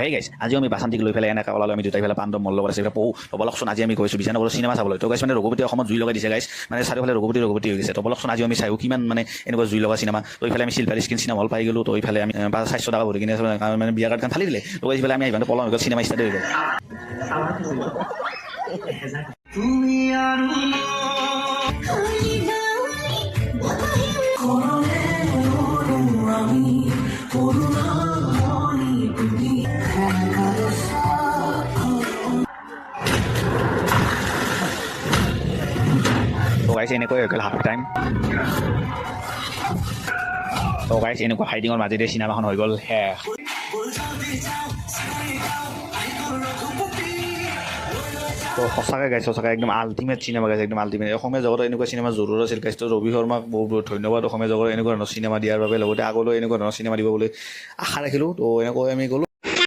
হে গাইছ আজিও আমি বাচান্তিক লৈ পেলাই এনেকৈ ওলালোঁ আমি দুটাই পেলাই পাণ্ডৱ মল্ল আছে এইবিলাক পঢ়ো বলকচোন আজি আমি গৈছোঁ বিজয়নগৰৰ চিনেমা চাবলৈ তো গাইছ মানে ৰঘুপতি অসমত জুই লগাই দিছে গাইছ মানে চাৰিওফালে ৰঘুপতি হৈ গৈছে তো বলকচোন আজি আমি চাওঁ কিমান মানে এনেকুৱা জুই লগা চিনেমা তো এইফালে আমি চিলভাৰ স্ক্ৰীণ চিনেমা হল পাই গ'লোঁ তো এইফালে আমি 400 টকা ভৰি কিনে মানে বিয়া কাৰ্ডখন ফালি দিলে তো এইফালে আমি আহিবানে পলম হৈ গ'ল চিনেমা ষ্টাৰ্ট হৈ গ'ল তো গাইছ এনেকৈ হৈ গ'ল হাফ টাইম তো গাইছ এনেকুৱা ফাইটিঙৰ মাজেৰে চিনেমাখন হৈ গ'ল শেষ তো সঁচাকৈ গাইছ সঁচাকৈ একদম আল্টিমেট চিনেমা গাইছে একদম আল্টিমেট অসমীয়া জগতত এনেকুৱা চিনেমা জৰুৰ আছিল গাইছ তো ৰবি শৰ্মাক বহুত বহুত ধন্যবাদ অসমীয়া জগতত এনেকুৱা ধৰণৰ চিনেমা দিয়াৰ বাবে লগতে আগলৈ এনেকুৱা ধৰণৰ চিনেমা দিব বুলি আশা ৰাখিলোঁ তো এনেকৈ আমি গ'লোঁ